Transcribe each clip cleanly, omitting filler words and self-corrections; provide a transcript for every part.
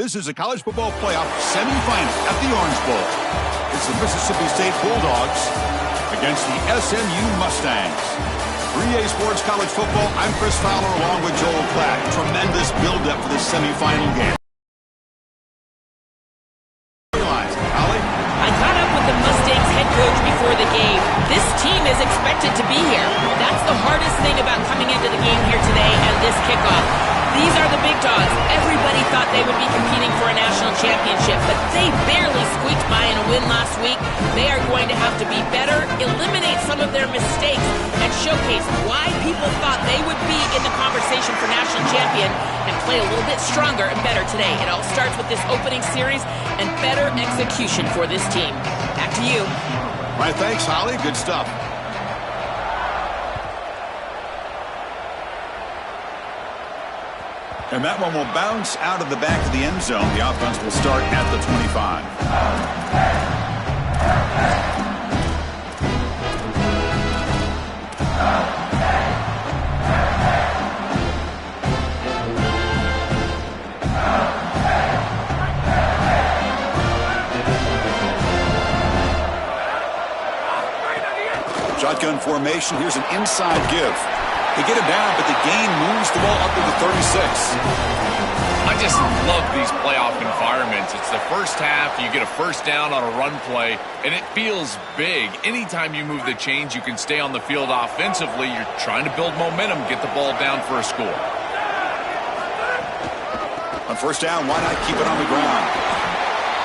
This is a college football playoff semifinal at the Orange Bowl. It's the Mississippi State Bulldogs against the SMU Mustangs. 3A Sports College Football, I'm Chris Fowler along with Joel Klatt. Tremendous build-up for this semifinal game. I caught up with the Mustangs head coach before the game. This team is expected to be here. That's the hardest thing about coming into the game here today and this kickoff. These are the big dogs. Everybody thought they would be competing for a national championship, but they barely squeaked by in a win last week. They are going to have to be better, eliminate some of their mistakes, and showcase why people thought they would be in the conversation for national champion and play a little bit stronger and better today. It all starts with this opening series and better execution for this team. Back to you. All right, thanks, Holly. Good stuff. And that one will bounce out of the back of the end zone. The offense will start at the 25. Shotgun formation. Here's an inside give. They get him down, but the gain moves the ball up to the 36. I just love these playoff environments. It's the first half. You get a first down on a run play, and it feels big. Anytime you move the chains, you can stay on the field offensively. You're trying to build momentum, get the ball down for a score. On first down, why not keep it on the ground?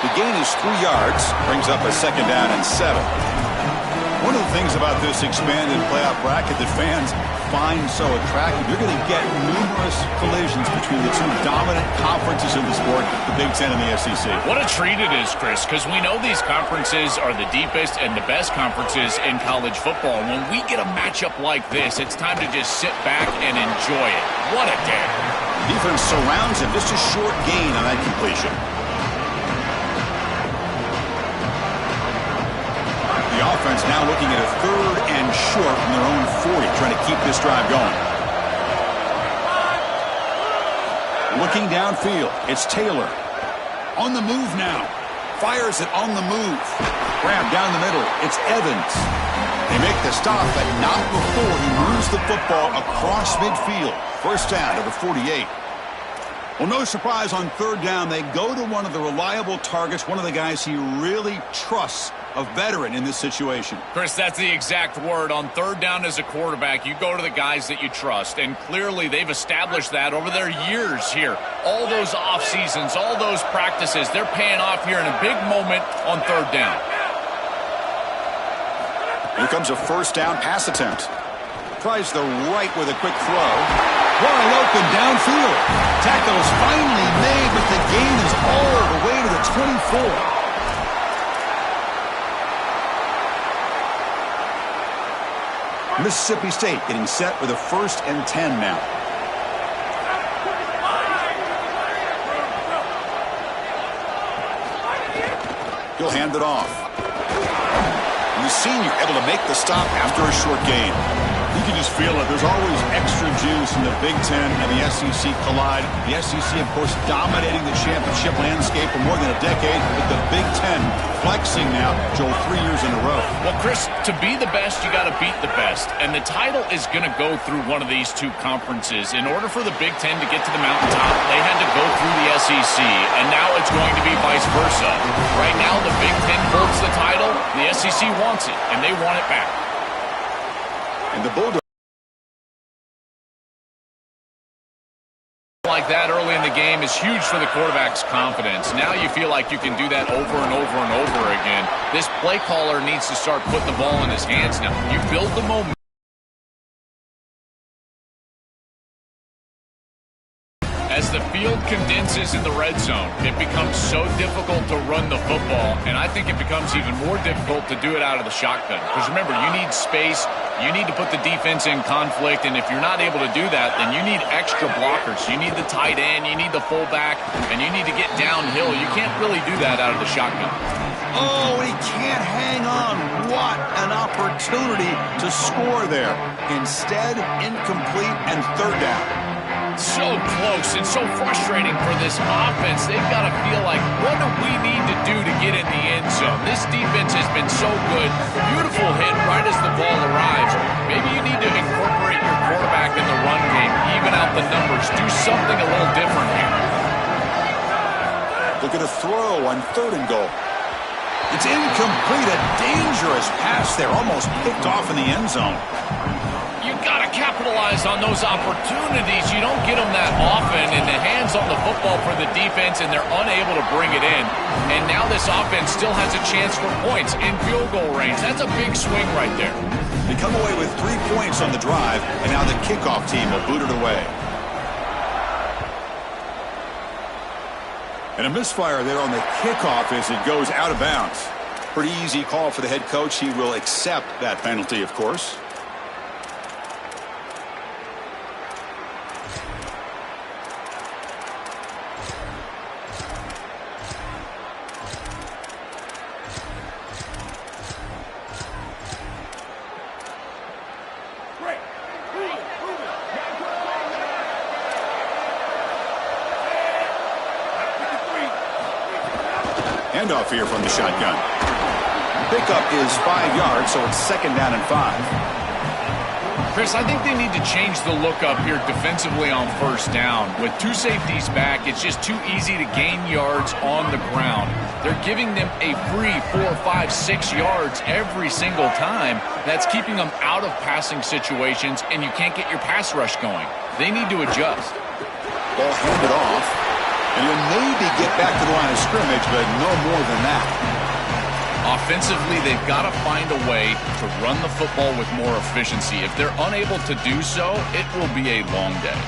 The gain is 3 yards, brings up a second down and 7. One of the things about this expanded playoff bracket that fans find so attractive, you're going to get numerous collisions between the two dominant conferences in the sport, the Big Ten and the SEC. What a treat it is, Chris, because we know these conferences are the deepest and the best conferences in college football. When we get a matchup like this, it's time to just sit back and enjoy it. What a day. Defense surrounds him, just a short gain on that completion. The offense now looking at a 3rd and short from their own 40, trying to keep this drive going. Looking downfield, it's Taylor. On the move now. Fires it on the move. Grab down the middle, it's Evans. They make the stop, but not before he moves the football across midfield. First down to the 48. Well, no surprise on 3rd down. They go to one of the reliable targets, one of the guys he really trusts, a veteran in this situation. Chris, that's the exact word. On 3rd down as a quarterback, you go to the guys that you trust, and clearly they've established that over their years here. All those off seasons, all those practices, they're paying off here in a big moment on 3rd down. Here comes a first down pass attempt. Tries the right with a quick throw. Wide open downfield. Tackle is finally made, but the gain is all the way to the 24. Mississippi State getting set with a 1st and 10 now. He'll hand it off. And the senior able to make the stop after a short gain. You can just feel it. There's always extra juice in the Big Ten and the SEC collide. The SEC, of course, dominating the championship landscape for more than a decade, with the Big Ten flexing now, Joel, 3 years in a row. Well, Chris, to be the best, you got to beat the best. And the title is going to go through one of these two conferences. In order for the Big Ten to get to the mountaintop, they had to go through the SEC. And now it's going to be vice versa. Right now, the Big Ten holds the title. The SEC wants it, and they want it back. And the Bulldogs like that early in the game is huge for the quarterback's confidence. Now you feel like you can do that over and over and over again. This play caller needs to start putting the ball in his hands now. You build the momentum. As the field condenses in the red zone, it becomes so difficult to run the football, and I think it becomes even more difficult to do it out of the shotgun. Because remember, you need space, you need to put the defense in conflict, and if you're not able to do that, then you need extra blockers. You need the tight end, you need the fullback, and you need to get downhill. You can't really do that out of the shotgun. Oh, he can't hang on. What an opportunity to score there. Instead, incomplete and 3rd down. So close and so frustrating for this offense. They've got to feel like, what do we need to do to get in the end zone? This defense has been so good. Beautiful hit right as the ball arrives. Maybe you need to incorporate your quarterback in the run game, even out the numbers. Do something a little different here. Look at a throw on 3rd and goal. It's incomplete. A dangerous pass there. Almost picked off in the end zone. You've got to capitalize on those opportunities. You don't get them that often, and the hands on the football for the defense, and they're unable to bring it in. And now this offense still has a chance for points in field goal range. That's a big swing right there. They come away with 3 points on the drive, and now the kickoff team will boot it away. And a misfire there on the kickoff as it goes out of bounds. Pretty easy call for the head coach. He will accept that penalty, of course. Handoff here from the shotgun. Pickup is 5 yards, so it's 2nd down and 5. Chris, I think they need to change the look up here defensively on 1st down. With 2 safeties back, it's just too easy to gain yards on the ground. They're giving them a free 4, 5, 6 yards every single time. That's keeping them out of passing situations, and you can't get your pass rush going. They need to adjust. Ball handed off. And you'll maybe get back to the line of scrimmage, but no more than that. Offensively, they've got to find a way to run the football with more efficiency. If they're unable to do so, it will be a long day.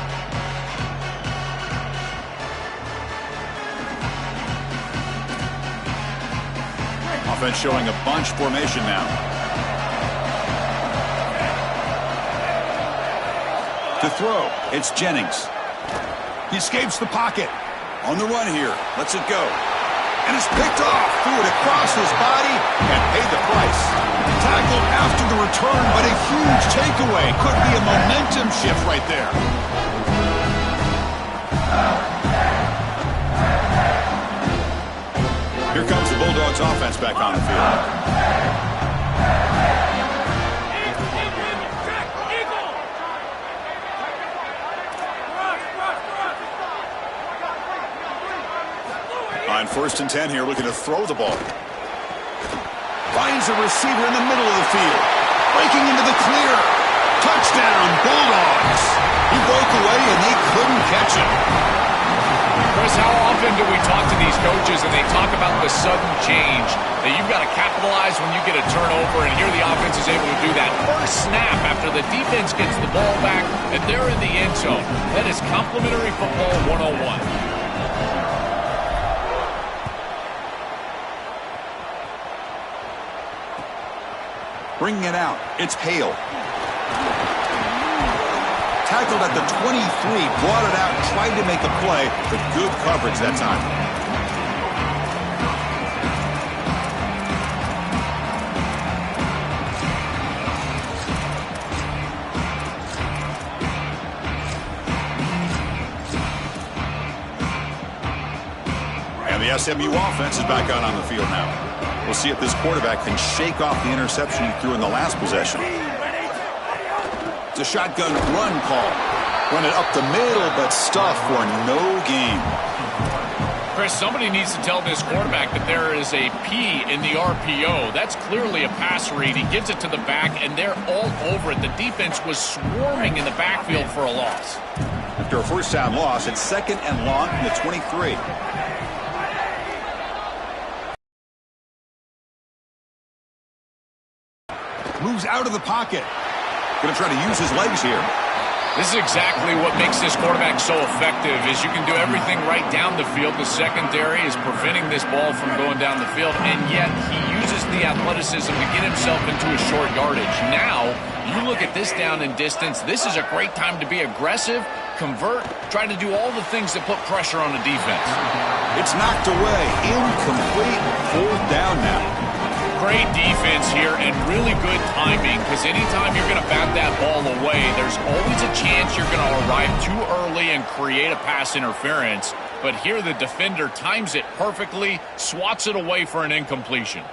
Offense showing a bunch formation now. To throw, it's Jennings. He escapes the pocket. On the run here. Lets it go. And it's picked off. Threw it across his body and paid the price. Tackled after the return, but a huge takeaway. Could be a momentum shift right there. Here comes the Bulldogs offense back on the field. On 1st and 10 here, looking to throw the ball. Finds a receiver in the middle of the field. Breaking into the clear. Touchdown, Bulldogs. He broke away and they couldn't catch him. Chris, how often do we talk to these coaches and they talk about the sudden change, that you've got to capitalize when you get a turnover, and here the offense is able to do that. First snap after the defense gets the ball back, and they're in the end zone. That is complimentary football 101. Bringing it out, it's Hale. Tackled at the 23, brought it out, tried to make a play, but good coverage that time. And the SMU offense is back out on the field now. We'll see if this quarterback can shake off the interception he threw in the last possession. It's a shotgun run call. Run it up the middle, but stuffed for no gain. Chris, somebody needs to tell this quarterback that there is a P in the RPO. That's clearly a pass read. He gives it to the back, and they're all over it. The defense was swarming in the backfield for a loss. After a 1st down loss, it's 2nd and long from the 23. Moves out of the pocket. Going to try to use his legs here. This is exactly what makes this quarterback so effective, is you can do everything right down the field. The secondary is preventing this ball from going down the field, and yet he uses the athleticism to get himself into a short yardage. Now, you look at this down and distance, this is a great time to be aggressive, convert, try to do all the things that put pressure on the defense. It's knocked away. Incomplete. 4th down now. great defense here and really good timing, because anytime you're going to bat that ball away, there's always a chance you're going to arrive too early and create a pass interference. But here the defender times it perfectly, swats it away for an incompletion.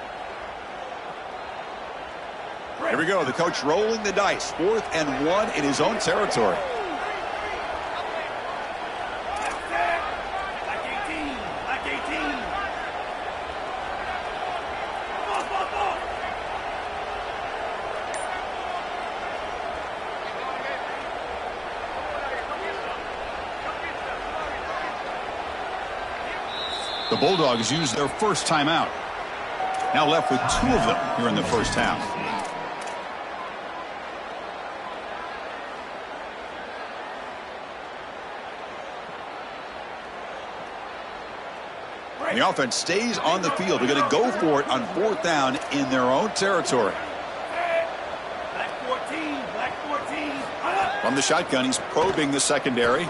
Here we go. The coach rolling the dice. 4th and 1 in his own territory. The Bulldogs use their first timeout. Now left with 2 of them here in the first half. The offense stays on the field. They're going to go for it on 4th down in their own territory. From the shotgun, he's probing the secondary.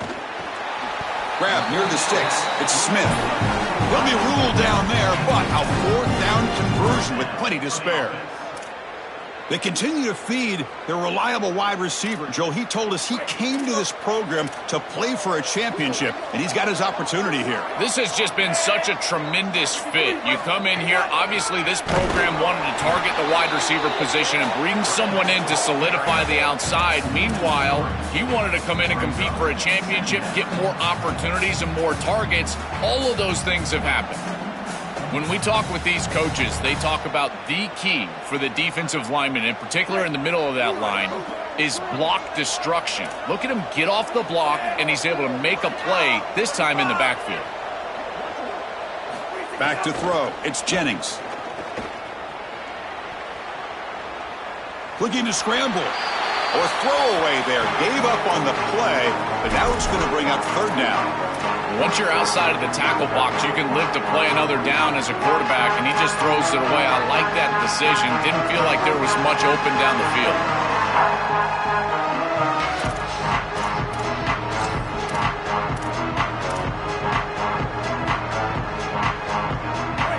Grab near the sticks. It's Smith. He'll be ruled down there, but a 4th down conversion with plenty to spare. They continue to feed their reliable wide receiver. Joe, he told us he came to this program to play for a championship, and he's got his opportunity here. This has just been such a tremendous fit. You come in here, obviously this program wanted to target the wide receiver position and bring someone in to solidify the outside. Meanwhile, he wanted to come in and compete for a championship, get more opportunities and more targets. All of those things have happened. When we talk with these coaches, they talk about the key for the defensive lineman, in particular in the middle of that line, is block destruction. Look at him get off the block, and he's able to make a play, this time in the backfield. Back to throw. It's Jennings. Looking to scramble. Or throwaway there. Gave up on the play, but now it's going to bring up 3rd down. Once you're outside of the tackle box, you can live to play another down as a quarterback, and he just throws it away. I like that decision. Didn't feel like there was much open down the field.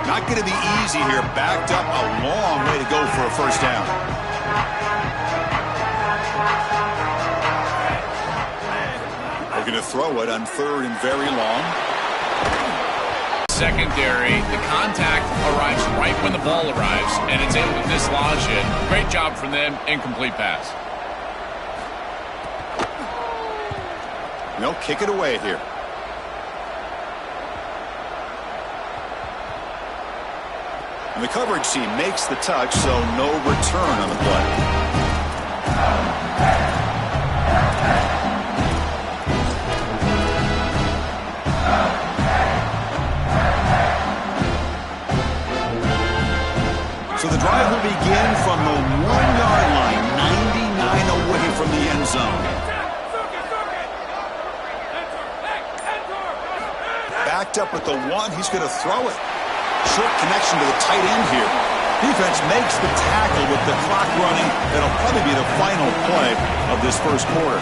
Not going to be easy here. Backed up a long way to go for a first down. Going to throw it on 3rd and very long. Secondary, the contact arrives right when the ball arrives, and it's able to dislodge it. Great job from them. Incomplete pass. They'll kick it away here. And the coverage team makes the touch, so no return on the play. So the drive will begin from the 1-yard line, 99 away from the end zone. Backed up at the 1, he's going to throw it. Short connection to the tight end here. Defense makes the tackle with the clock running. That'll probably be the final play of this first quarter.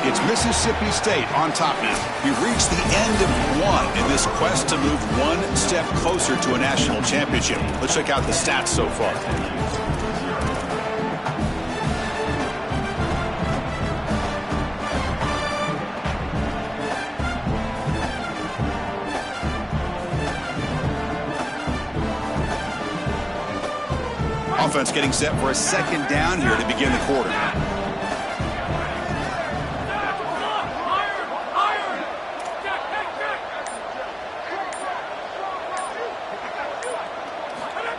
It's Mississippi State on top now. We've reached the end of 1 in this quest to move 1 step closer to a national championship. Let's check out the stats so far. Offense getting set for a 2nd down here to begin the quarter.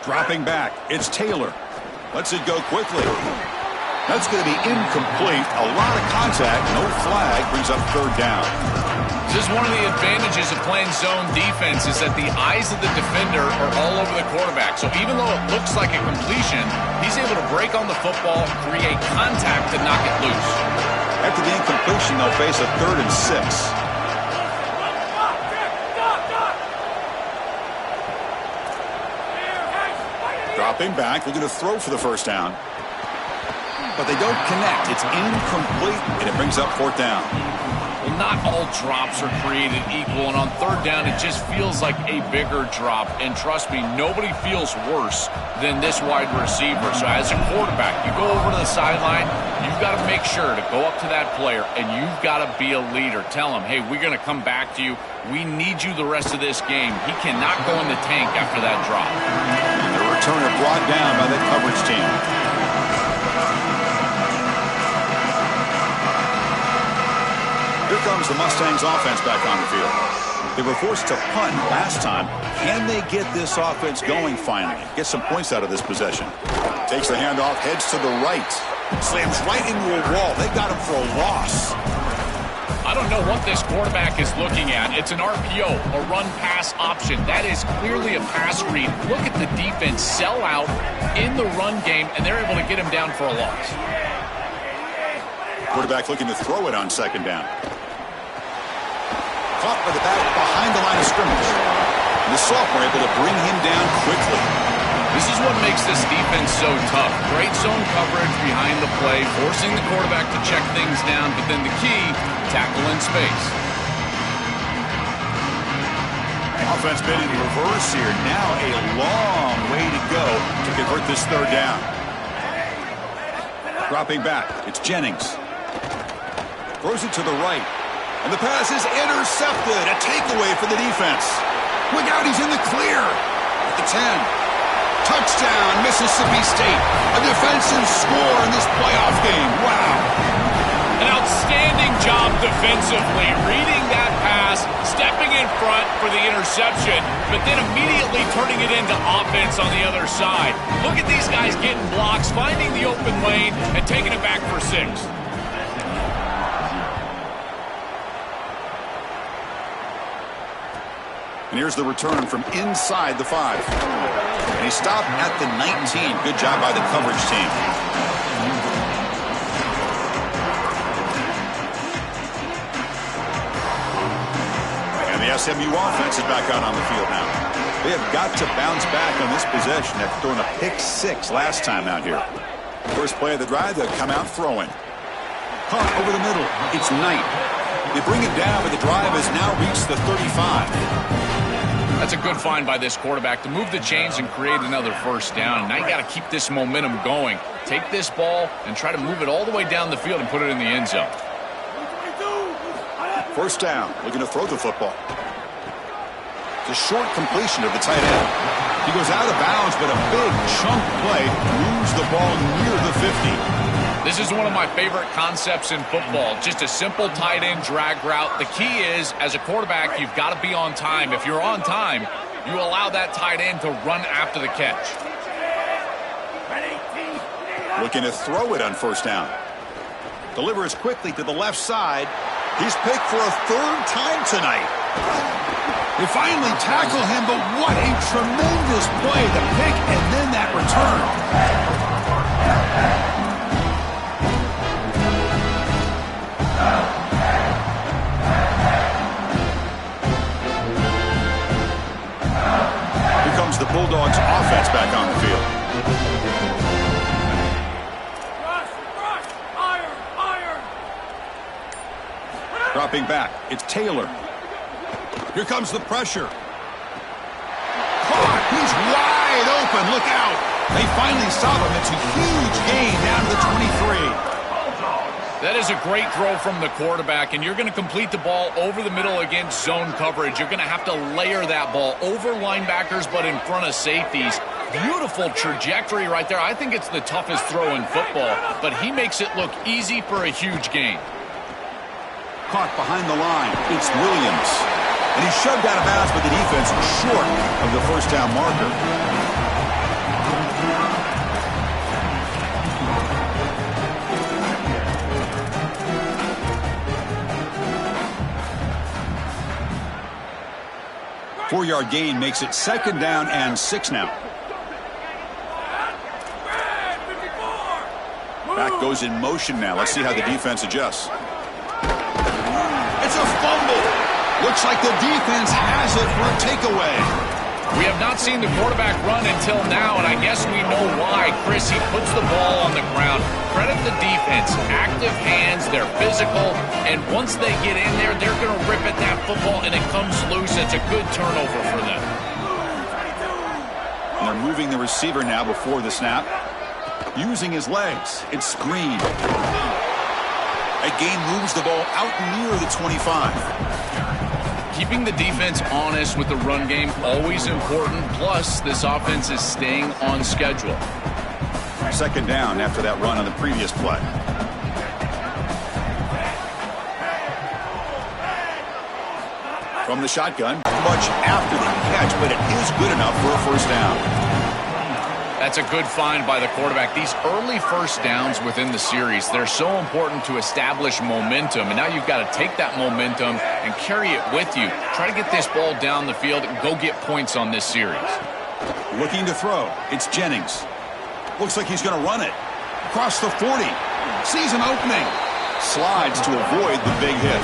Dropping back, it's Taylor. Lets it go quickly. That's going to be incomplete. A lot of contact, no flag, brings up 3rd down. This is one of the advantages of playing zone defense, is that the eyes of the defender are all over the quarterback. So even though it looks like a completion, he's able to break on the football, create contact, and knock it loose. After the incompletion, they'll face a 3rd and 6. Dropping back, looking to throw for the first down. But they don't connect. It's incomplete, and it brings up 4th down. Well, not all drops are created equal, and on third down, it just feels like a bigger drop. And trust me, nobody feels worse than this wide receiver. So as a quarterback, you go over to the sideline, you've got to make sure to go up to that player, and you've got to be a leader. Tell him, hey, we're going to come back to you. We need you the rest of this game. He cannot go in the tank after that drop. And the returner brought down by that coverage team. Here comes the Mustangs offense back on the field. They were forced to punt last time. Can they get this offense going finally? Get some points out of this possession. Takes the handoff, heads to the right. Slams right into a wall. They got him for a loss. I don't know what this quarterback is looking at. It's an RPO, a run-pass option. That is clearly a pass read. Look at the defense sell out in the run game, and they're able to get him down for a loss. Quarterback looking to throw it on second down. Caught by the back behind the line of scrimmage. And the sophomore able to bring him down quickly. This is what makes this defense so tough. Great zone coverage behind the play, forcing the quarterback to check things down, but then the key, tackle in space. Offense been in reverse here. Now a long way to go to convert this third down. Dropping back, it's Jennings. Throws it to the right. And the pass is intercepted. A takeaway for the defense. Look out, he's in the clear. At the 10. Touchdown, Mississippi State. A defensive score in this playoff game. Wow. An outstanding job defensively, reading that pass, stepping in front for the interception, but then immediately turning it into offense on the other side. Look at these guys getting blocks, finding the open lane, and taking it back for 6. And here's the return from inside the 5. And he stopped at the 19. Good job by the coverage team. And the SMU offense is back out on the field now. They have got to bounce back on this possession after throwing a pick-6 last time out here. First play of the drive, they'll come out throwing. Caught over the middle. It's Knight. They bring it down, but the drive has now reached the 35. That's a good find by this quarterback to move the chains and create another first down. Now you got to keep this momentum going. Take this ball and try to move it all the way down the field and put it in the end zone. First down, looking to throw the football. It's a short completion of the tight end. He goes out of bounds, but a big chunk play moves the ball near the 50. This is one of my favorite concepts in football. Just a simple tight end drag route. The key is, as a quarterback, you've got to be on time. If you're on time, you allow that tight end to run after the catch. Looking to throw it on first down. Delivers quickly to the left side. He's picked for a 3rd time tonight. They finally tackle him, but what a tremendous play. The pick and then that return. Here comes the Bulldogs offense back on the field. Dropping back, it's Taylor. Here comes the pressure. Caught, he's wide open, look out. They finally stop him. It's a huge gain down to the 23. That is a great throw from the quarterback, and you're going to complete the ball over the middle against zone coverage. You're going to have to layer that ball over linebackers but in front of safeties. Beautiful trajectory right there. I think it's the toughest throw in football, but he makes it look easy for a huge gain. Caught behind the line. It's Williams. And he's shoved out of bounds, but the defense short of the first down marker. Four-yard gain makes it 2nd down and 6 now. Back goes in motion now. Let's see how the defense adjusts. It's a fumble. Looks like the defense has it for a takeaway. We have not seen the quarterback run until now, and I guess we know why. Chris, he puts the ball on the ground. Credit the defense. Active hands, they're physical, and once they get in there, they're going to rip at that football, and it comes loose. It's a good turnover for them. And they're moving the receiver now before the snap. Using his legs. It's screen. That gain moves the ball out near the 25. Keeping the defense honest with the run game, always important. Plus, this offense is staying on schedule. Second down after that run on the previous play. From the shotgun, much after the catch, but it is good enough for a first down. That's a good find by the quarterback. These early first downs within the series, they're so important to establish momentum. And now you've got to take that momentum and carry it with you. Try to get this ball down the field and go get points on this series. Looking to throw. It's Jennings. Looks like he's going to run it. Across the 40. Sees an opening. Slides to avoid the big hit.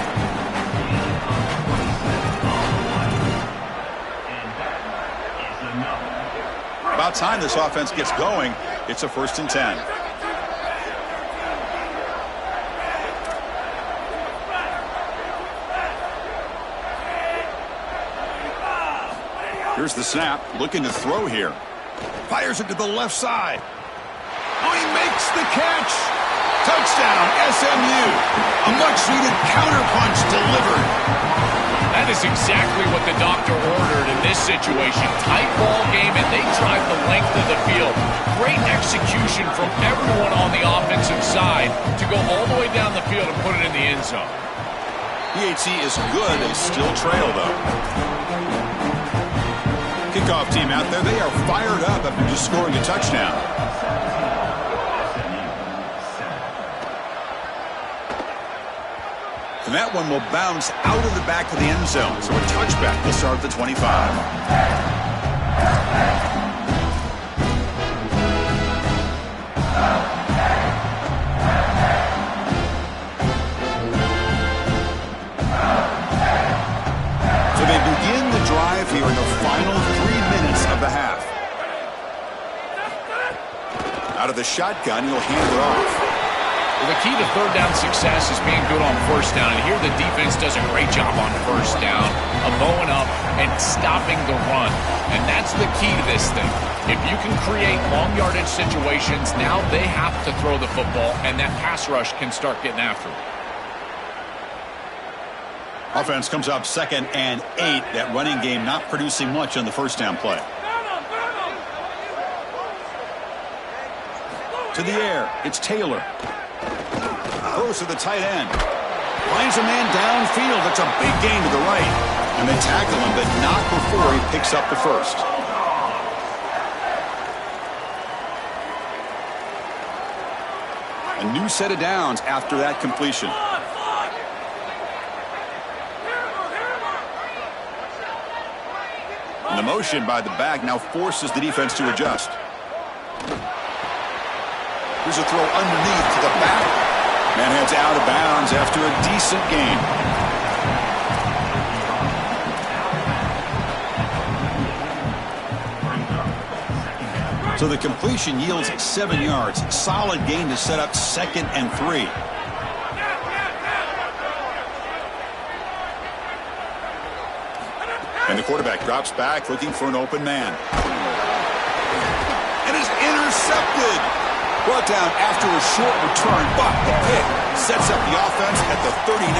About time this offense gets going. It's a 1st and 10. Here's the snap. Looking to throw here. Fires it to the left side. Oh, he makes the catch. Touchdown, SMU. A much-needed counterpunch delivered. That is exactly what the doctor ordered in this situation. Tight ball game, and they drive the length of the field. Great execution from everyone on the offensive side to go all the way down the field and put it in the end zone. PHC is good. They still trail, though. Kickoff team out there. They are fired up after just scoring a touchdown. And that one will bounce out of the back of the end zone. So a touchback will start the 25. So they begin the drive here in the final 3 minutes of the half. Out of the shotgun, he'll hand it off. Well, the key to third down success is being good on first down. And here the defense does a great job on first down of bowing up and stopping the run. And that's the key to this thing. If you can create long yardage situations, now they have to throw the football, and that pass rush can start getting after it. Offense comes up 2nd and 8. That running game not producing much on the first down play. To the air. It's Taylor. Throws to the tight end. Finds a man downfield. That's a big gain to the right. And they tackle him, but not before he picks up the first. A new set of downs after that completion. And the motion by the back now forces the defense to adjust. Here's a throw underneath to the back. Man heads out of bounds after a decent gain. So the completion yields 7 yards. Solid gain to set up 2nd and 3. And the quarterback drops back looking for an open man. And is intercepted. Brought down after a short return, but the pick sets up the offense at the 39.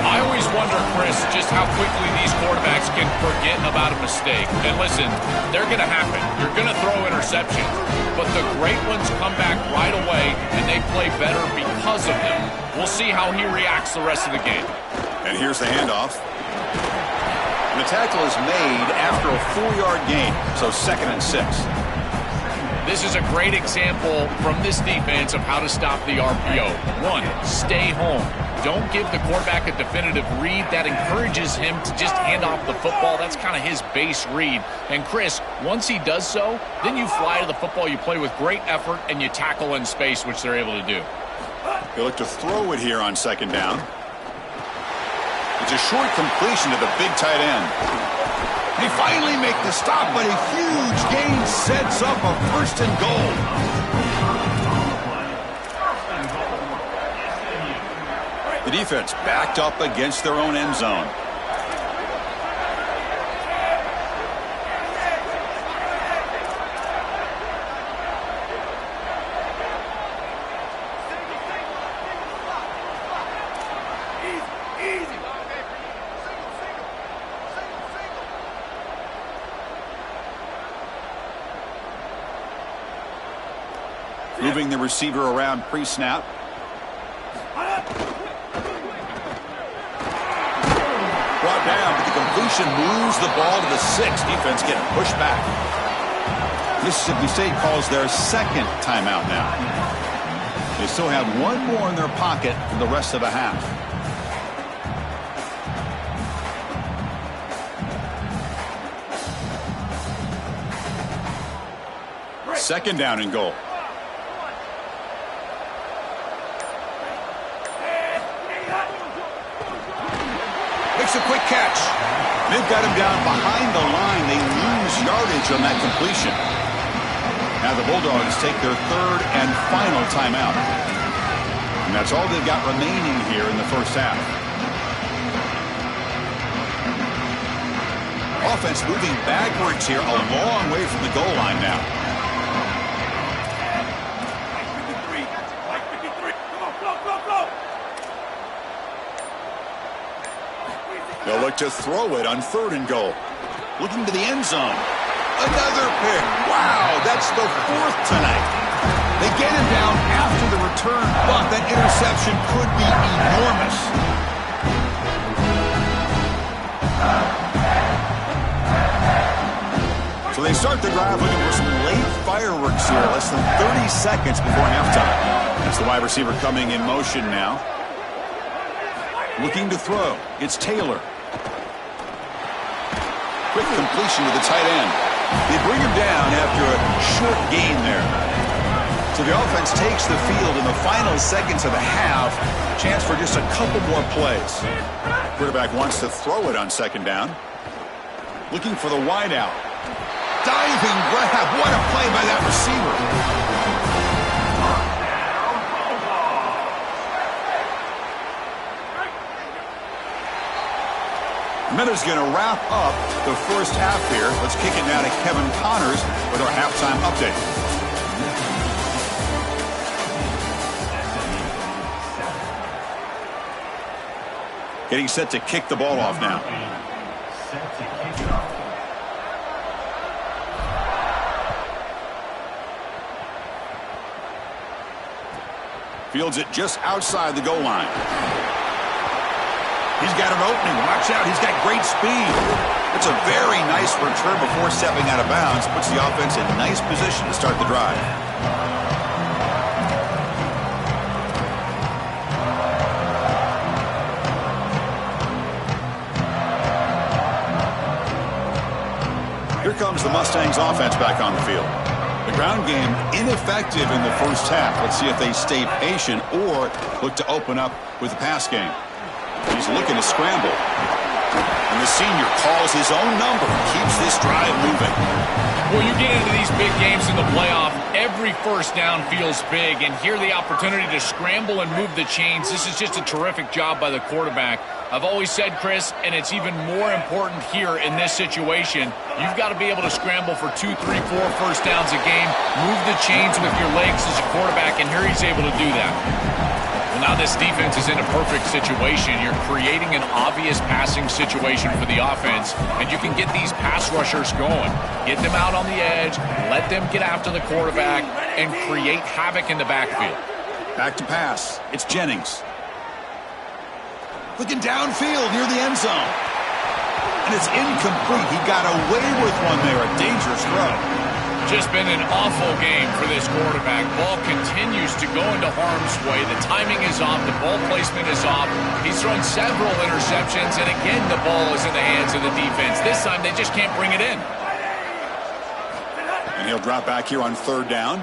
I always wonder, Chris, just how quickly these quarterbacks can forget about a mistake. And listen, they're going to happen. You're going to throw interceptions. But the great ones come back right away, and they play better because of them. We'll see how he reacts the rest of the game. And here's the handoff. And the tackle is made after a 4-yard gain, so 2nd and 6. This is a great example from this defense of how to stop the RPO. 1, stay home. Don't give the quarterback a definitive read. That encourages him to just hand off the football. That's kind of his base read. And Chris, once he does so, then you fly to the football. You play with great effort, and you tackle in space, which they're able to do. They look to throw it here on 2nd down. It's a short completion to the big tight end. They finally make the stop, but a huge gain sets up a 1st and goal. The defense backed up against their own end zone. Moving the receiver around pre-snap. Brought down, but the completion moves the ball to the 6. Defense getting pushed back. Mississippi State calls their 2nd timeout now. They still have one more in their pocket for the rest of the half. Second down and goal. Makes a quick catch. They've got him down behind the line. They lose yardage on that completion. Now the Bulldogs take their 3rd and final timeout. And that's all they've got remaining here in the first half. Offense moving backwards here, a long way from the goal line now. They'll look to throw it on 3rd and goal. Looking to the end zone. Another pick. Wow, that's the 4th tonight. They get him down after the return, but that interception could be enormous. So they start the drive looking for some late fireworks here, less than 30 seconds before halftime. That's the wide receiver coming in motion now. Looking to throw. It's Taylor. Quick completion to the tight end. They bring him down after a short gain there. So the offense takes the field in the final seconds of the half. Chance for just a couple more plays. Quarterback wants to throw it on 2nd down. Looking for the wideout. Diving grab. What a play by that receiver. Miller's going to wrap up the first half here. Let's kick it now to Kevin Connors with our halftime update. Getting set to kick the ball off now. Fields it just outside the goal line. He's got an opening. Watch out. He's got great speed. It's a very nice return before stepping out of bounds. Puts the offense in nice position to start the drive. Here comes the Mustangs offense back on the field. The ground game ineffective in the first half. Let's see if they stay patient or look to open up with the pass game. He's looking to scramble. And the senior calls his own number, keeps this drive moving. Well, you get into these big games in the playoff, every first down feels big, and here the opportunity to scramble and move the chains. This is just a terrific job by the quarterback. I've always said, Chris, and it's even more important here in this situation, you've got to be able to scramble for 2, 3, 4 first downs a game, move the chains with your legs as a quarterback, and here he's able to do that. Well, now this defense is in a perfect situation. You're creating an obvious passing situation for the offense, and you can get these pass rushers going. Get them out on the edge, let them get after the quarterback, and create havoc in the backfield. Back to pass. It's Jennings. Looking downfield near the end zone. And it's incomplete. He got away with one there. A dangerous throw. Just been an awful game for this quarterback. Ball continues to go into harm's way. The timing is off. The ball placement is off. He's thrown several interceptions, and again, the ball is in the hands of the defense. This time, they just can't bring it in. And he'll drop back here on 3rd down.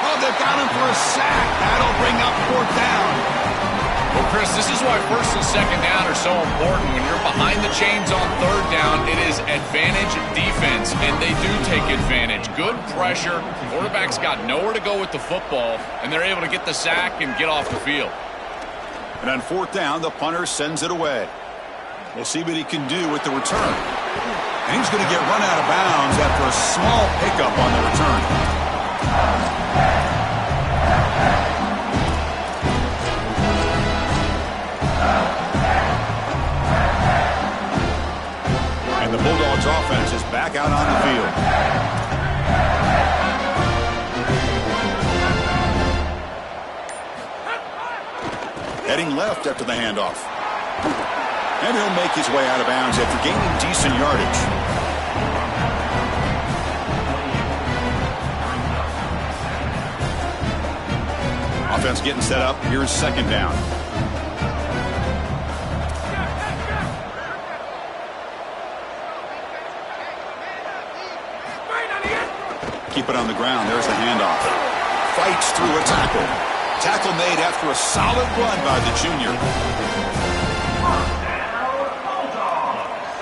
Oh, they've got him for a sack. That'll bring up 4th down. Well, Chris, this is why first and second down are so important. When you're behind the chains on third down, it is advantage defense, and they do take advantage. Good pressure. Quarterback's got nowhere to go with the football, and they're able to get the sack and get off the field. And on fourth down, the punter sends it away. We'll see what he can do with the return. And he's going to get run out of bounds after a small pickup on the return. And the Bulldogs offense is back out on the field. Heading left after the handoff. And he'll make his way out of bounds after gaining decent yardage. Offense getting set up. Here's second down. Keep it on the ground. There's the handoff. Fights through a tackle. Tackle made after a solid run by the junior.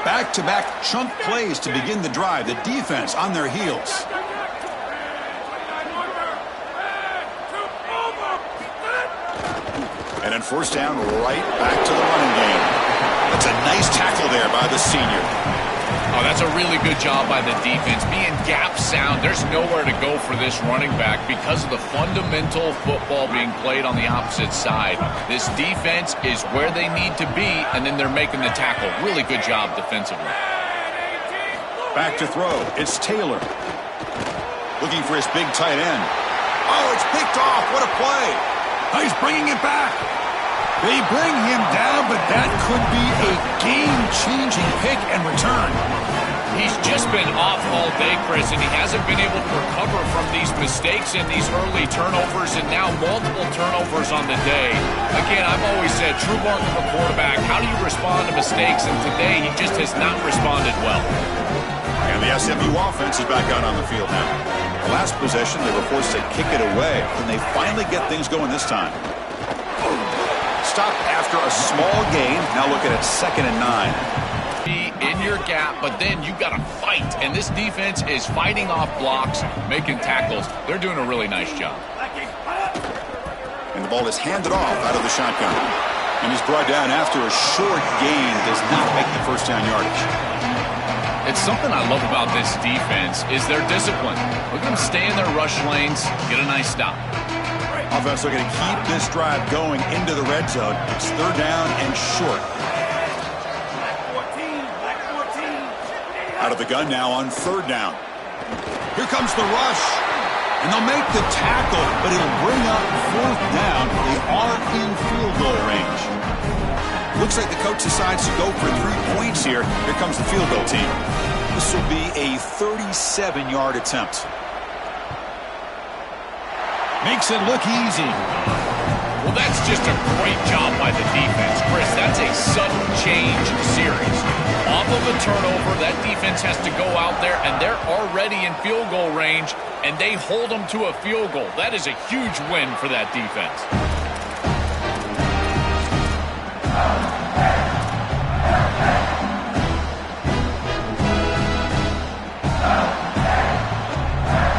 Back-to-back chunk plays to begin the drive. The defense on their heels. And then first down, right back to the running game. That's a nice tackle there by the senior. Oh, that's a really good job by the defense. Being gap sound, there's nowhere to go for this running back because of the fundamental football being played on the opposite side. This defense is where they need to be, and then they're making the tackle. Really good job defensively. Back to throw. It's Taylor. Looking for his big tight end. Oh, it's picked off. What a play. Oh, he's bringing it back. They bring him down, but that could be a game-changing pick and return. He's just been off all day, Chris, and he hasn't been able to recover from these mistakes and these early turnovers, and now multiple turnovers on the day. Again, I've always said, true mark of a quarterback, how do you respond to mistakes? And today, he just has not responded well. And the SMU offense is back out on the field now. The last possession, they were forced to kick it away, and they finally get things going this time. Stop after a small gain. Now looking at 2nd and 9. Be in your gap, but then you got to fight. And this defense is fighting off blocks, making tackles. They're doing a really nice job. And the ball is handed off out of the shotgun. And he's brought down after a short gain. Does not make the first down yardage. It's something I love about this defense is their discipline. Look at them stay in their rush lanes, get a nice stop. Offense looking to keep this drive going into the red zone. It's 3rd down and short. Out of the gun now on 3rd down. Here comes the rush. And they'll make the tackle, but it'll bring up 4th down. They are in field goal range. Looks like the coach decides to go for 3 points here. Here comes the field goal team. This will be a 37-yard attempt. Makes it look easy. Well, that's just a great job by the defense, Chris. That's a sudden change series. Off of a turnover, that defense has to go out there, and they're already in field goal range, and they hold them to a field goal. That is a huge win for that defense.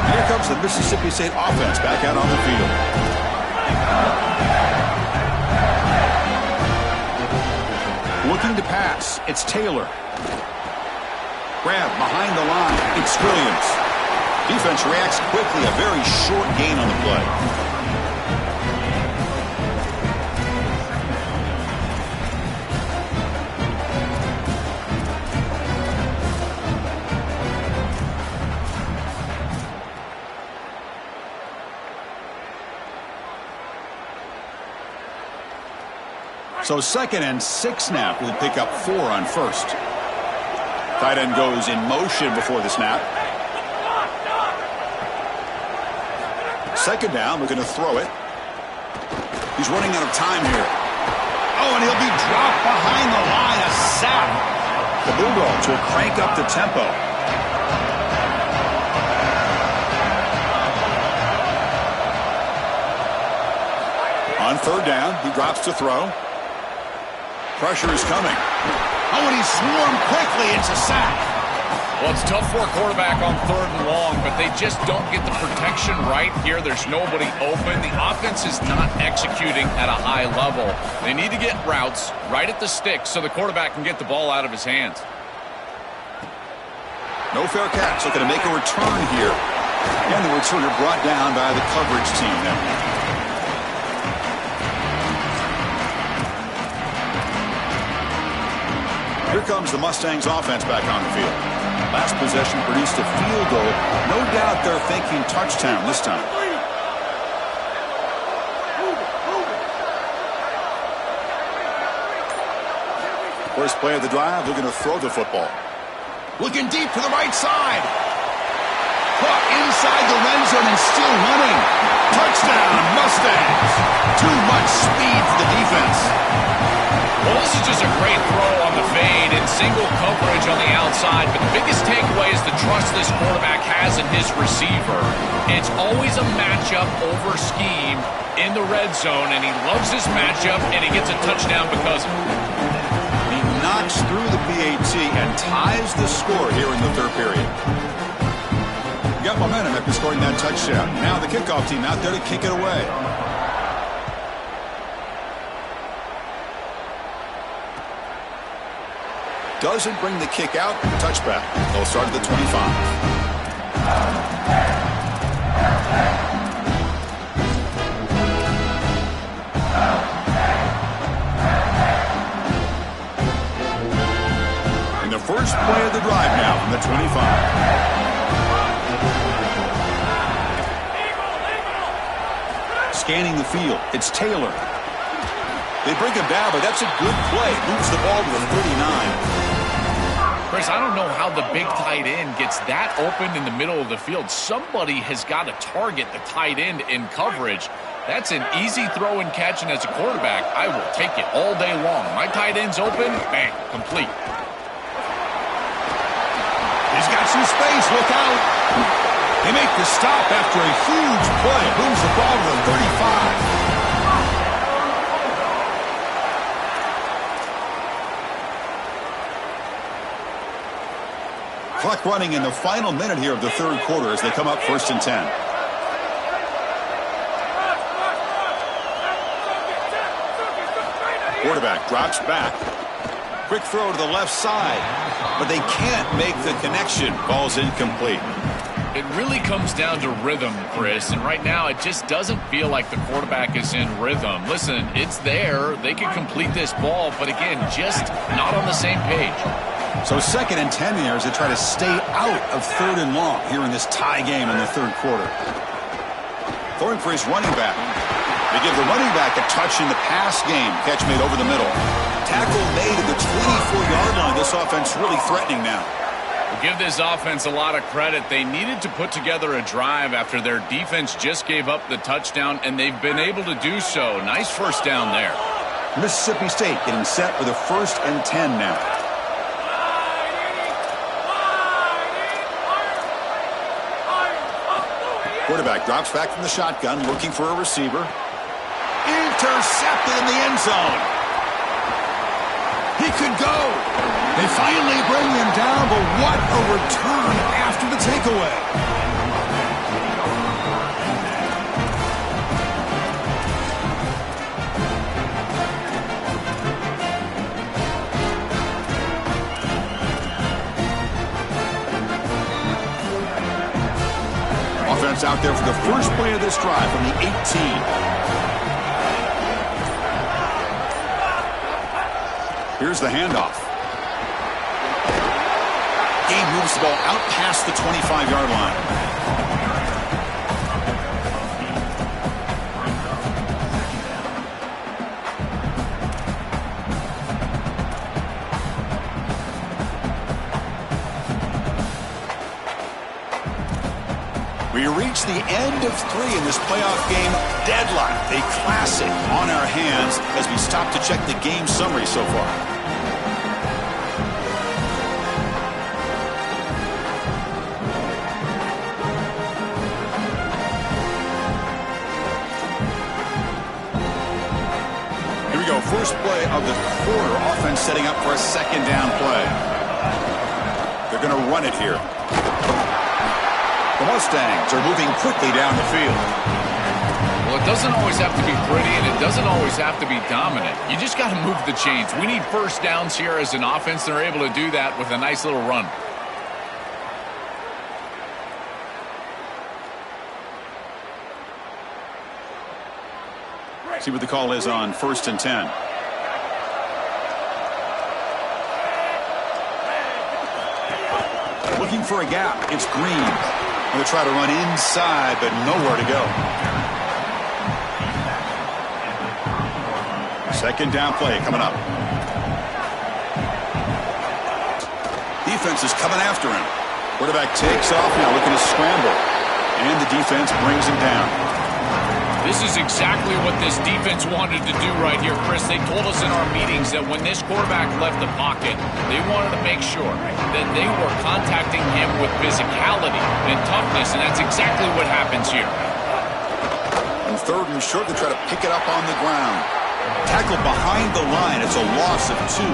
Here comes the Mississippi State offense back out on the field. Looking to pass. It's Taylor. Grab behind the line. It's Williams. Defense reacts quickly. A very short gain on the play. So 2nd and 6 now. We'll pick up 4 on 1st. Tight end goes in motion before the snap. 2nd down. We're going to throw it. He's running out of time here. Oh, and he'll be dropped behind the line. A sack. The Bulldogs will crank up the tempo. On third down. He drops to throw. Pressure is coming. Oh, and he swarmed quickly. It's a sack. Well, it's tough for a quarterback on third and long, but they just don't get the protection right here. There's nobody open. The offense is not executing at a high level. They need to get routes right at the stick so the quarterback can get the ball out of his hands. No fair catch. Looking to make a return here. And the returner brought down by the coverage team now. Here comes the Mustangs offense back on the field. Last possession produced a field goal. No doubt they're thinking touchdown this time. First play of the drive, looking to throw the football. Looking deep to the right side. Caught inside the end zone and still running. Touchdown, Mustangs. Too much speed for the defense. Well, this is just a great throw on the fade and single coverage on the outside, but the biggest takeaway is the trust this quarterback has in his receiver. It's always a matchup over scheme in the red zone, and he loves this matchup, and he gets a touchdown because of it. He knocks through the PAT and ties the score here in the third period. Got momentum after scoring that touchdown. Now the kickoff team out there to kick it away. Doesn't bring the kick out. Touchback. They'll start at the 25. And the first play of the drive now from the 25. Scanning the field. It's Taylor. They bring him down, but that's a good play. Moves the ball to the 39. Chris, I don't know how the big tight end gets that open in the middle of the field. Somebody has got to target the tight end in coverage. That's an easy throw and catch, and as a quarterback, I will take it all day long. My tight end's open, bang, complete. He's got some space. Look out. They make the stop after a huge play. Moves the ball to the 35. Clock running in the final minute here of the third quarter as they come up 1st and 10. Quarterback drops back. Quick throw to the left side, but they can't make the connection. Ball's incomplete. It really comes down to rhythm, Chris, and right now it just doesn't feel like the quarterback is in rhythm. Listen, it's there. They can complete this ball, but again, just not on the same page. So 2nd and 10 here as they try to stay out of 3rd and long here in this tie game in the third quarter. Throwing for his running back. They give the running back a touch in the pass game. Catch made over the middle. Tackle made at the 24-yard line. This offense really threatening now. We'll give this offense a lot of credit. They needed to put together a drive after their defense just gave up the touchdown, and they've been able to do so. Nice first down there. Mississippi State getting set with a 1st and 10 now. Quarterback drops back from the shotgun, looking for a receiver. Intercepted in the end zone. He could go. They finally bring him down, but what a return after the takeaway. Offense out there for the first play of this drive from the 18. Here's the handoff. Game moves the ball out past the 25-yard line. We reach the end of 3 in this playoff game. Deadlock, a classic on our hands as we stop to check the game summary so far. first play of the quarter. Offense setting up for a second down play. They're going to run it here. The Mustangs are moving quickly down the field. Well, it doesn't always have to be pretty, and it doesn't always have to be dominant. You just got to move the chains. We need first downs here as an offense. They're able to do that with a nice little run. See what the call is on 1st and 10. Looking for a gap. It's Green. Going to try to run inside, but nowhere to go. Second down play coming up. Defense is coming after him. Quarterback takes off now, looking to scramble. And the defense brings him down. This is exactly what this defense wanted to do right here, Chris. They told us in our meetings that when this quarterback left the pocket, they wanted to make sure that they were contacting him with physicality and toughness, and that's exactly what happens here. On 3rd and short, they try to pick it up on the ground. Tackled behind the line. It's a loss of 2.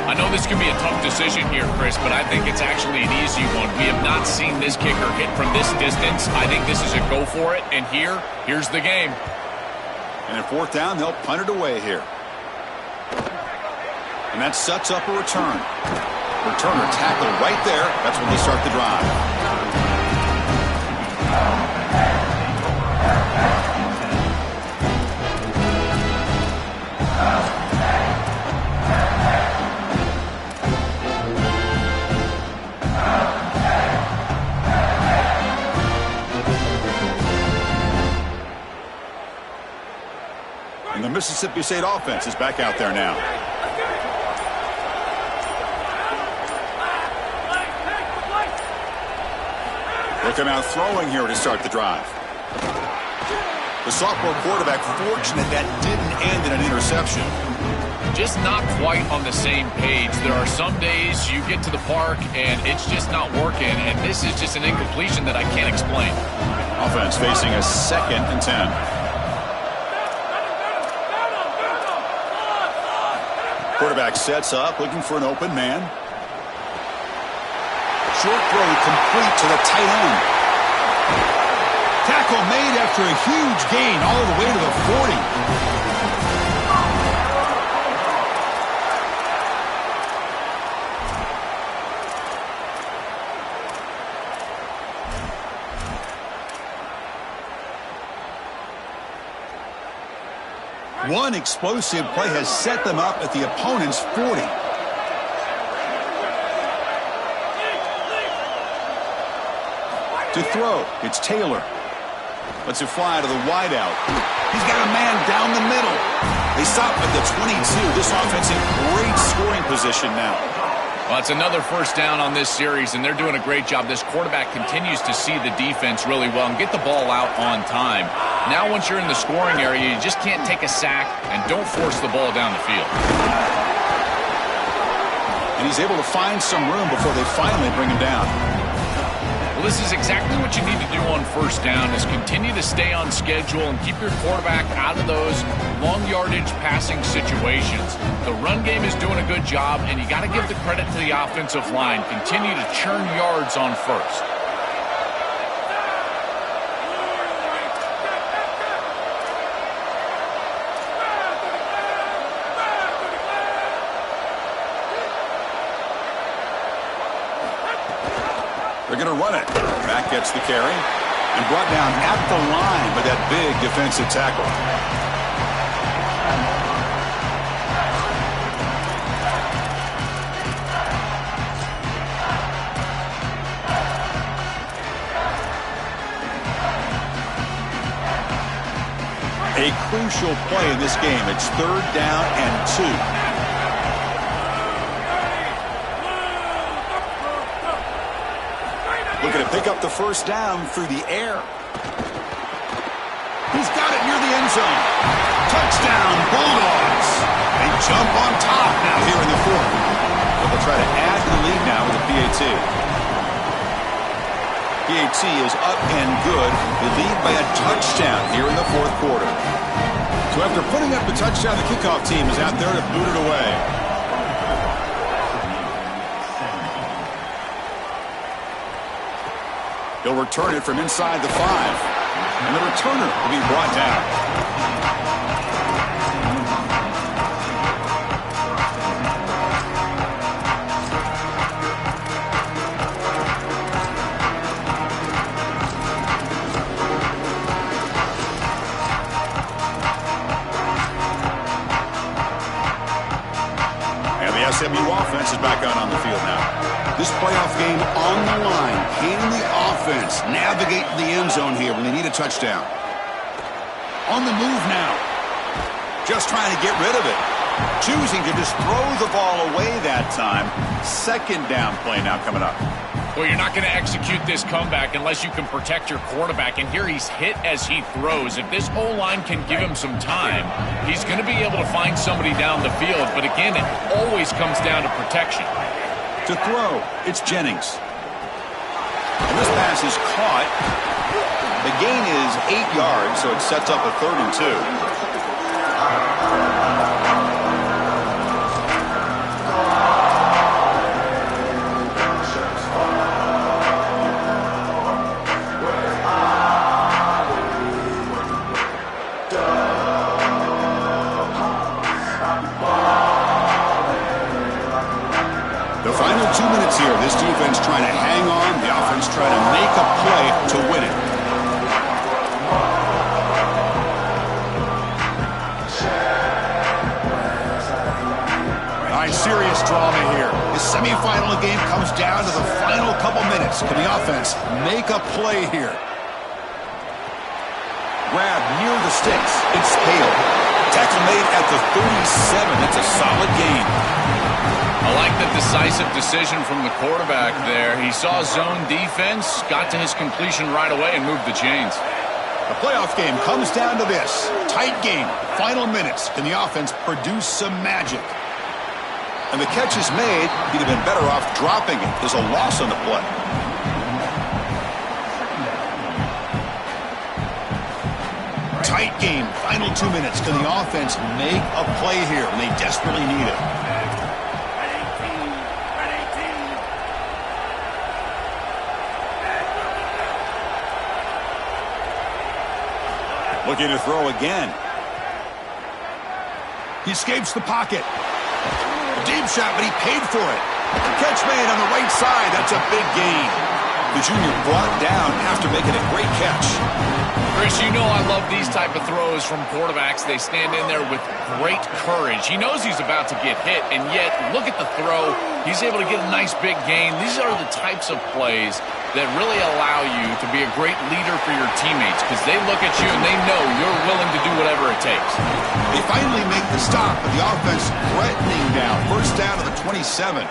I know this can be a tough decision here, Chris, but I think it's actually an easy one. We have not seen this kicker hit from this distance. I think this is a go for it, and here's the game. And at 4th down, they'll punt it away here. And that sets up a return. Returner tackled right there. That's when they start the drive. And the Mississippi State offense is back out there now. Looking out throwing here to start the drive. The sophomore quarterback fortunate that didn't end in an interception. Just not quite on the same page. There are some days you get to the park and it's just not working, and this is just an incompletion that I can't explain. Offense facing a 2nd and 10. Quarterback sets up, looking for an open man. Short throw complete to the tight end. Tackle made after a huge gain all the way to the 40. One explosive play has set them up at the opponent's 40. To throw, it's Taylor. Lets it fly to the wideout. He's got a man down the middle. They stop at the 22. This offense in great scoring position now. Well, it's another first down on this series, and they're doing a great job. This quarterback continues to see the defense really well and get the ball out on time. Now, once you're in the scoring area, you just can't take a sack and don't force the ball down the field. And he's able to find some room before they finally bring him down. Well, this is exactly what you need to do on first down, is continue to stay on schedule and keep your quarterback out of those long yardage passing situations. The run game is doing a good job, and you got to give the credit to the offensive line. Continue to churn yards on first. They're going to run it. Mack gets the carry and brought down at the line by that big defensive tackle. A crucial play in this game. It's 3rd down and 2. Looking to pick up the first down through the air. He's got it near the end zone. Touchdown, Bulldogs. They jump on top now here in the 4th. But they'll try to add to the lead now with a PAT. PAT is up and good. They lead by a touchdown here in the 4th quarter. So after putting up the touchdown, the kickoff team is out there to boot it away. He'll return it from inside the 5. And the returner will be brought down. SMU offense is back out on the field now. This playoff game on the line. Can the offense navigate the end zone here when they need a touchdown? On the move now. Just trying to get rid of it. Choosing to just throw the ball away that time. Second down play now coming up. Well, you're not going to execute this comeback unless you can protect your quarterback. And here he's hit as he throws. If this O-line can give him some time, he's going to be able to find somebody down the field. But again, it always comes down to protection. To throw, it's Jennings. And this pass is caught. The gain is 8 yards, so it sets up a 3rd and 2. The final 2 minutes here, this defense trying to hang on, the offense trying to make a play to win it. All right, serious drama here. This semifinal game comes down to the final couple minutes. Can the offense make a play here? Grab near the sticks. It's Hale. Tackle made at the 37. That's a solid gain. I like the decisive decision from the quarterback there. He saw zone defense, got to his completion right away, and moved the chains. The playoff game comes down to this. Tight game. Final minutes. Can the offense produce some magic? And the catch is made. He'd have been better off dropping it. There's a loss on the play. Tight game. Final 2 minutes. Can the offense make a play here when they desperately need it? Looking to throw again. He escapes the pocket. A deep shot, but he paid for it. Catch made on the right side. That's a big gain. The junior brought down after making a great catch. Chris, you know I love these type of throws from quarterbacks. They stand in there with great courage. He knows he's about to get hit, and yet look at the throw. He's able to get a nice big gain. These are the types of plays that really allow you to be a great leader for your teammates because they look at you and they know you're willing to do whatever it takes. They finally make the stop, but the offense threatening now. First down to the 27.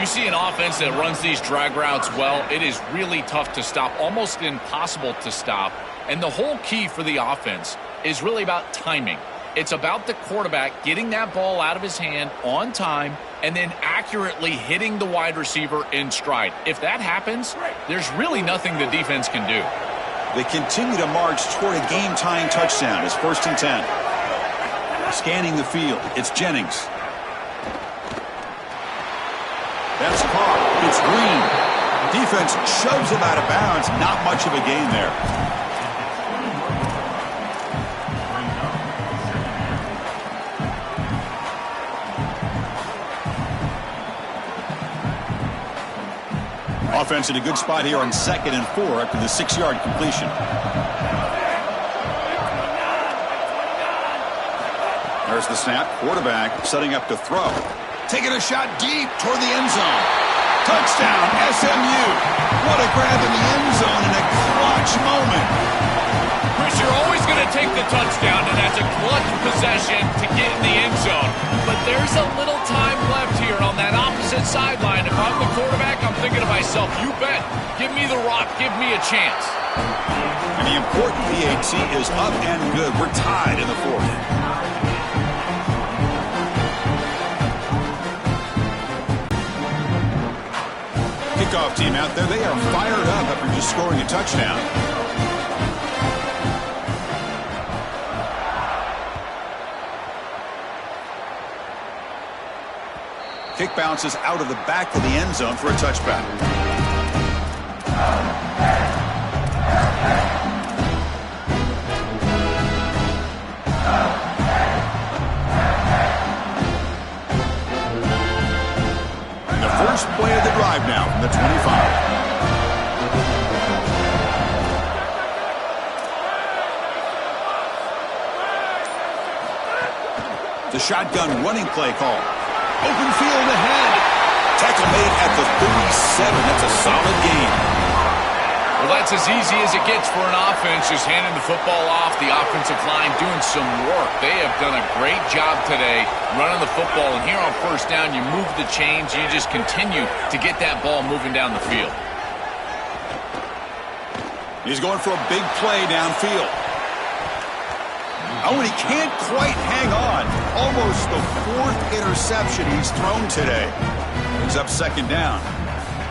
You see an offense that runs these drag routes well, it is really tough to stop, almost impossible to stop. And the whole key for the offense is really about timing. It's about the quarterback getting that ball out of his hand on time and then accurately hitting the wide receiver in stride. If that happens, there's really nothing the defense can do. They continue to march toward a game-tying touchdown. It's 1st and 10. Scanning the field, it's Jennings. That's caught. It's Green. Defense shoves him out of bounds. Not much of a gain there. Offense in a good spot here on 2nd and 4 after the 6-yard completion. There's the snap. Quarterback setting up to throw. Taking a shot deep toward the end zone. Touchdown, SMU. What a grab in the end zone in a clutch moment. Chris, you're always going to take the touchdown, and that's a clutch possession to get in the end zone. But there's a little time left here on that opposite sideline. If I'm the quarterback, I'm thinking to myself, you bet. Give me the rock. Give me a chance. And the important PAT is up and good. We're tied in the 4th. Kickoff team out there, they are fired up after just scoring a touchdown. kick bounces out of the back of the end zone for a touchback. And the first play of the drive now from the 25. The shotgun running play call. Open field ahead. Tackle made at the 37. That's a solid gain. Well, that's as easy as it gets for an offense, just handing the football off. The offensive line doing some work. They have done a great job today running the football. And here on first down, you move the chains. You just continue to get that ball moving down the field. He's going for a big play downfield. Oh, and he can't quite hang on. Almost the fourth interception he's thrown today. Brings up second down.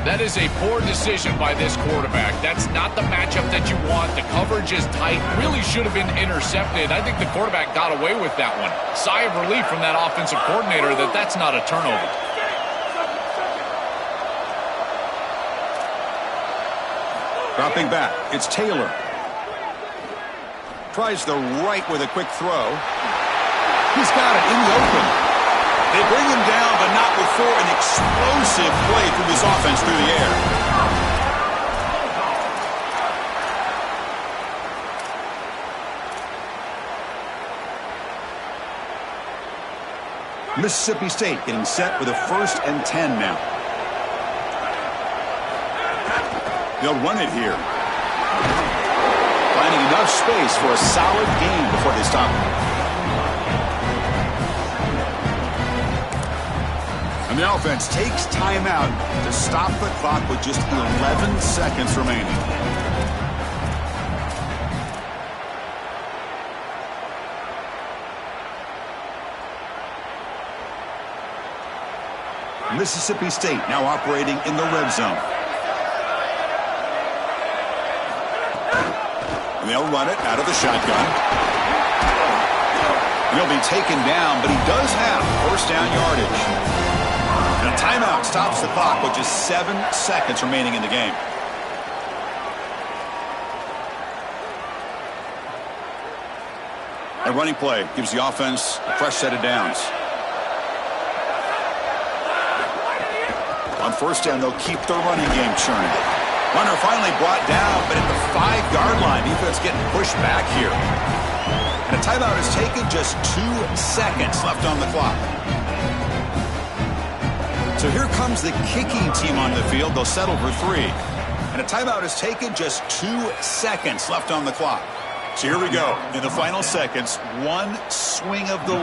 That is a poor decision by this quarterback. That's not the matchup that you want. The coverage is tight. Really should have been intercepted. I think the quarterback got away with that one. Sigh of relief from that offensive coordinator that that's not a turnover. Dropping back, it's Taylor. Tries the right with a quick throw. He's got it in the open. They bring him down, but not before an explosive play through this offense through the air. Mississippi State getting set with a 1st and 10 now. They'll run it here. Finding enough space for a solid gain before they stop him. And the offense takes timeout to stop the clock with just 11 seconds remaining. Mississippi State now operating in the red zone. And they'll run it out of the shotgun. And he'll be taken down, but he does have first down yardage. And a timeout stops the clock with just 7 seconds remaining in the game. A running play gives the offense a fresh set of downs. On first down, they'll keep their running game churning. Runner finally brought down, but at the 5-yard line, defense getting pushed back here. And a timeout is taken, just 2 seconds left on the clock. So here comes the kicking team on the field. They'll settle for 3. And a timeout is taken, just 2 seconds left on the clock. So here we go. In the final seconds, one swing of the...